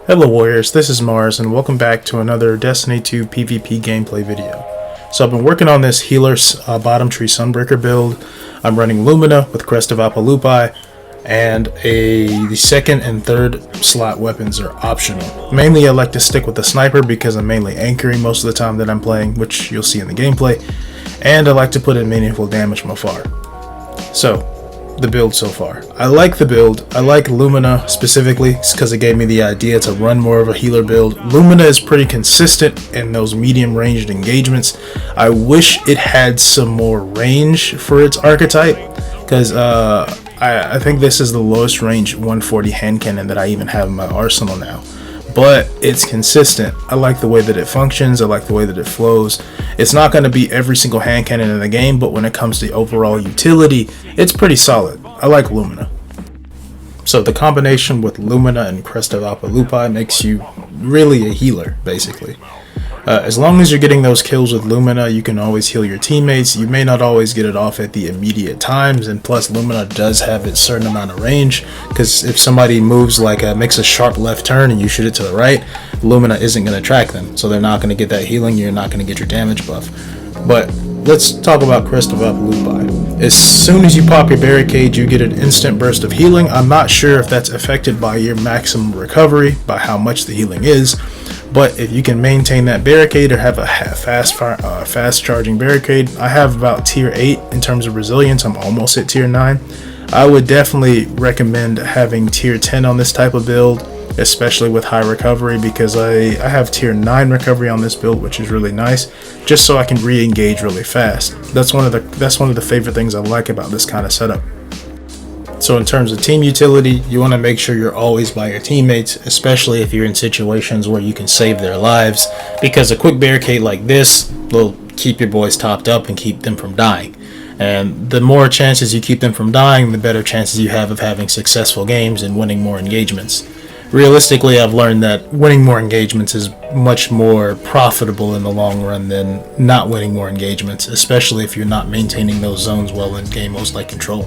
Hello Warriors, this is Mars and welcome back to another Destiny 2 PvP gameplay video. So I've been working on this healer bottom tree Sunbreaker build. I'm running Lumina with Crest of Apalupi, and the second and third slot weapons are optional. Mainly I like to stick with the sniper because I'm mainly anchoring most of the time that I'm playing, which you'll see in the gameplay, and I like to put in meaningful damage from afar. So, the build so far. I like the build. I like Lumina specifically because it gave me the idea to run more of a healer build. Lumina is pretty consistent in those medium ranged engagements. I wish it had some more range for its archetype because I think this is the lowest range 140 hand cannon that I even have in my arsenal now. But it's consistent. I like the way that it functions. I like the way that it flows. It's not going to be every single hand cannon in the game, but when it comes to overall utility, it's pretty solid. I like Lumina. So the combination with Lumina and Crest of Apalupi makes you really a healer, basically. As long as you're getting those kills with Lumina, you can always heal your teammates. You may not always get it off at the immediate times, and plus Lumina does have its certain amount of range, because if somebody moves makes a sharp left turn and you shoot it to the right, Lumina isn't going to track them, so they're not going to get that healing, you're not going to get your damage buff. But let's talk about Crest of Apalupi. As soon as you pop your barricade, you get an instant burst of healing. I'm not sure if that's affected by your maximum recovery, by how much the healing is, but if you can maintain that barricade or have a fast charging barricade, I have about tier 8 in terms of resilience. I'm almost at tier 9. I would definitely recommend having tier 10 on this type of build, especially with high recovery, because I have tier 9 recovery on this build, which is really nice, just so I can re-engage really fast. That's one of the favorite things I like about this kind of setup. So in terms of team utility, you want to make sure you're always by your teammates, especially if you're in situations where you can save their lives, because a quick barricade like this will keep your boys topped up and keep them from dying. And the more chances you keep them from dying, the better chances you have of having successful games and winning more engagements. Realistically, I've learned that winning more engagements is much more profitable in the long run than not winning more engagements, especially if you're not maintaining those zones well in game modes like Control.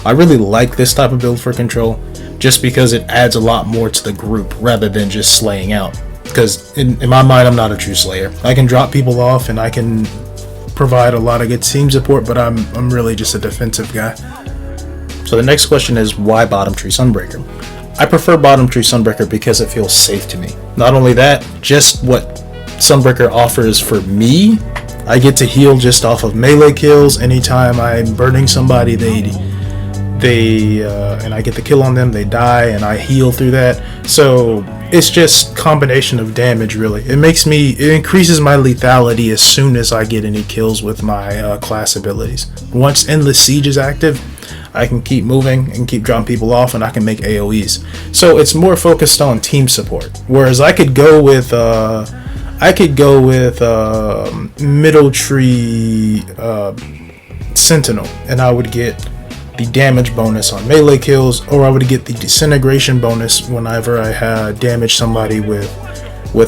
I really like this type of build for Control, just because it adds a lot more to the group rather than just slaying out. Because in my mind, I'm not a true slayer. I can drop people off and I can provide a lot of good team support, but I'm really just a defensive guy. So the next question is, why bottom tree Sunbreaker? I prefer bottom tree Sunbreaker because it feels safe to me. Not only that, just what Sunbreaker offers for me, I get to heal just off of melee kills. Anytime I'm burning somebody, and I get the kill on them, they die, and I heal through that. So it's just combination of damage, really. It increases my lethality as soon as I get any kills with my class abilities. Once Endless Siege is active, I can keep moving and keep dropping people off, and I can make AoEs. So it's more focused on team support. Whereas I could go with middle tree Sentinel, and I would get the damage bonus on melee kills, or I would get the disintegration bonus whenever I had damaged somebody with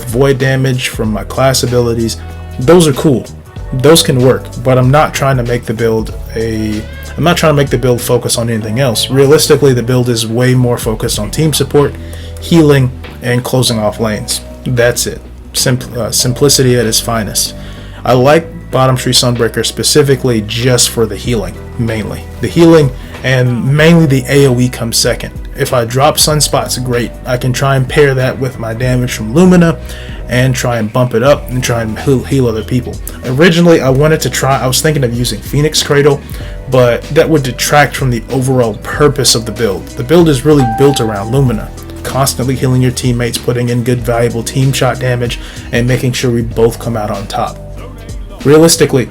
void damage from my class abilities. Those are cool. Those can work, but I'm not trying to make the build focus on anything else. Realistically, the build is way more focused on team support, healing, and closing off lanes. That's it. Simplicity at its finest. I like bottom tree Sunbreaker specifically just for the healing, mainly. The healing and mainly the AoE comes second. If I drop sunspots, great. I can try and pair that with my damage from Lumina and try and bump it up and try and heal other people. Originally, I was thinking of using Phoenix Cradle, but that would detract from the overall purpose of the build. The build is really built around Lumina, constantly healing your teammates, putting in good valuable team shot damage, and making sure we both come out on top. Realistically,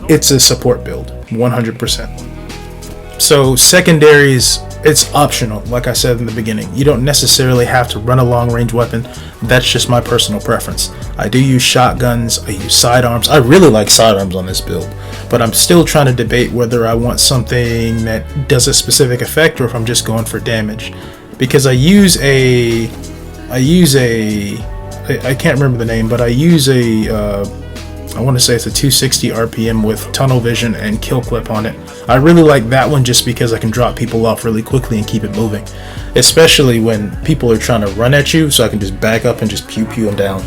it's a support build, 100%. So Secondaries, it's optional, like I said in the beginning. You don't necessarily have to run a long range weapon. That's just my personal preference. I do use shotguns, I use sidearms. I really like sidearms on this build, but I'm still trying to debate whether I want something that does a specific effect or if I'm just going for damage. Because I can't remember the name, but I use I want to say it's a 260 RPM with tunnel vision and kill clip on it. I really like that one just because I can drop people off really quickly and keep it moving, especially when people are trying to run at you, so I can just back up and just pew them down.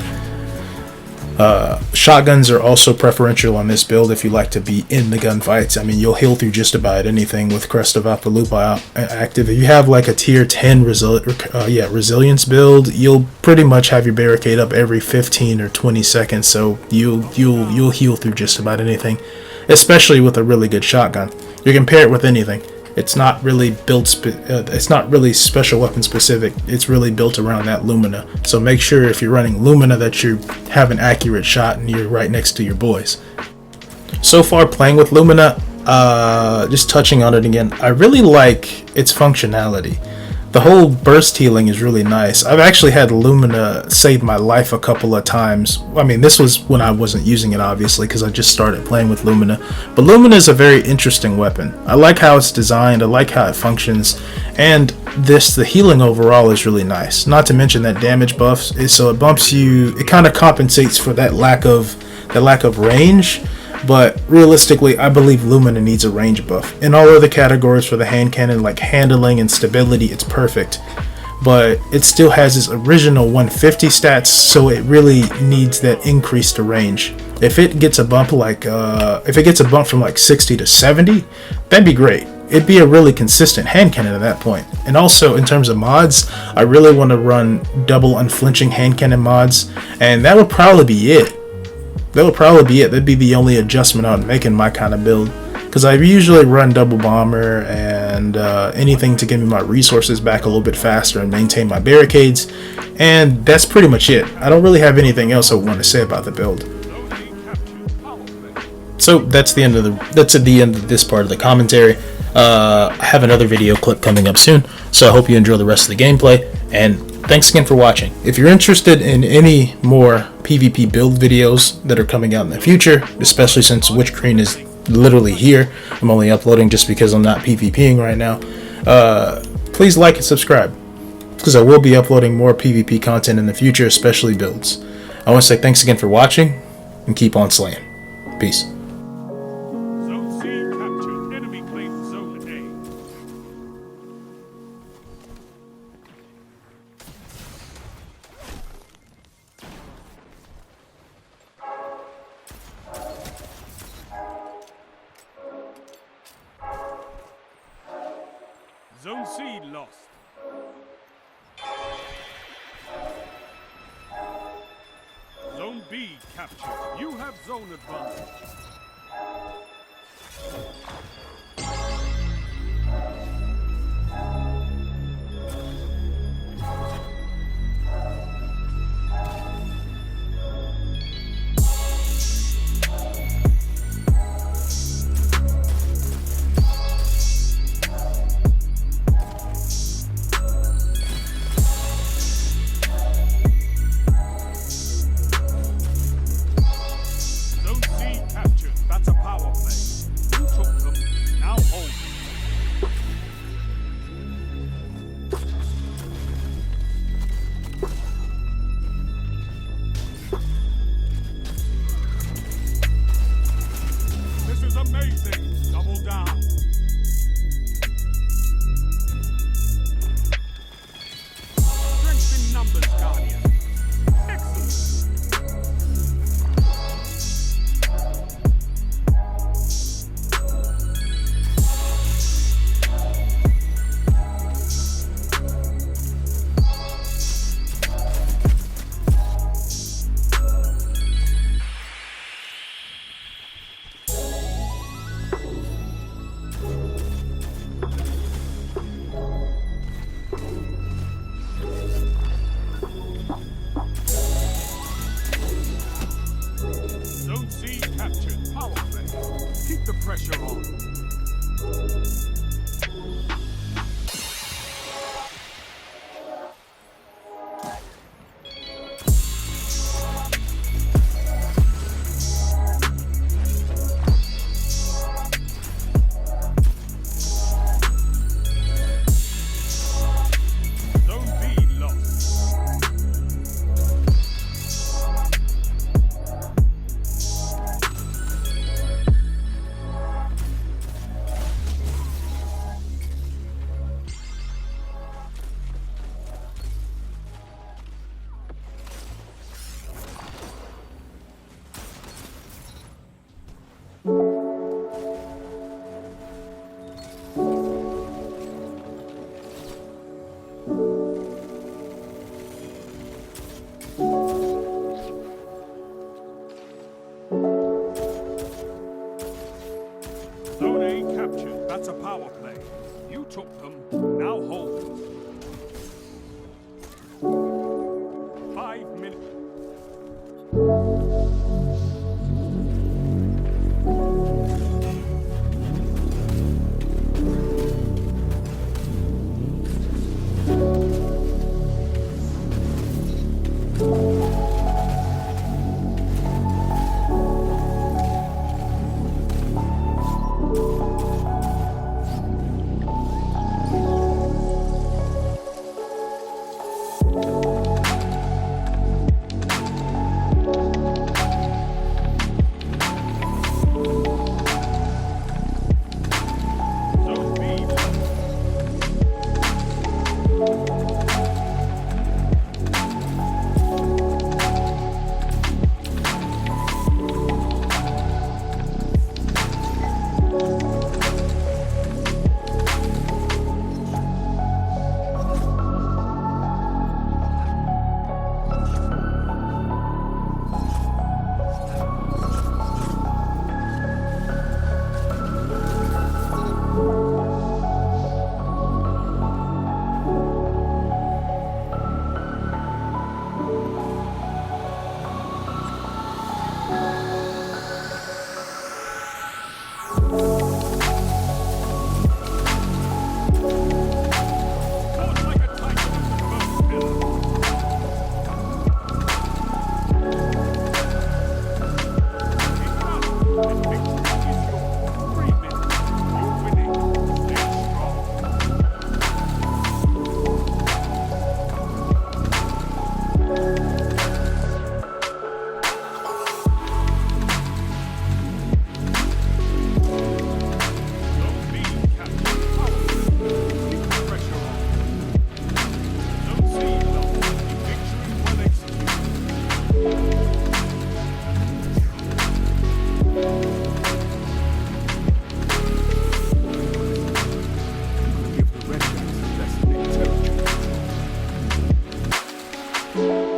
Shotguns are also preferential on this build if you like to be in the gunfights. I mean, you'll heal through just about anything with Crest of Apalupa active. If you have like a tier 10 resilience build, you'll pretty much have your barricade up every 15 or 20 seconds, so you'll heal through just about anything, especially with a really good shotgun. You can pair it with anything. It's not really it's not really special weapon specific. It's really built around that Lumina. So make sure if you're running Lumina that you have an accurate shot and you're right next to your boys. So far playing with Lumina, just touching on it again, I really like its functionality. The whole burst healing is really nice. I've actually had Lumina save my life a couple of times. I mean, this was when I wasn't using it, obviously, because I just started playing with Lumina. But Lumina is a very interesting weapon. I like how it's designed, I like how it functions, and the healing overall is really nice. Not to mention that damage buffs, so it bumps you, it kind of compensates for that lack of range. But realistically, I believe Lumina needs a range buff. In all other categories for the hand cannon, like handling and stability, it's perfect. But it still has its original 150 stats, so it really needs that increase to range. If it gets a bump from like 60 to 70, that'd be great. It'd be a really consistent hand cannon at that point. And also in terms of mods, I really want to run double unflinching hand cannon mods, and that would probably be it. That'd be the only adjustment I'd make in my kind of build, because I usually run double bomber and anything to give me my resources back a little bit faster and maintain my barricades, and that's pretty much it. I don't really have anything else I want to say about the build. So that's the end of this part of the commentary. I have another video clip coming up soon, so I hope you enjoy the rest of the gameplay, and thanks again for watching. If you're interested in any more PvP build videos that are coming out in the future, especially since Witch Queen is literally here, I'm only uploading just because I'm not PvPing right now, please like and subscribe, because I will be uploading more PvP content in the future, especially builds. I want to say thanks again for watching, and keep on slaying. Peace. Zone C captured. Enemy claimed Zone A. Zone C lost. Zone B captured. You have zone advantage. Zone C captured. Untitled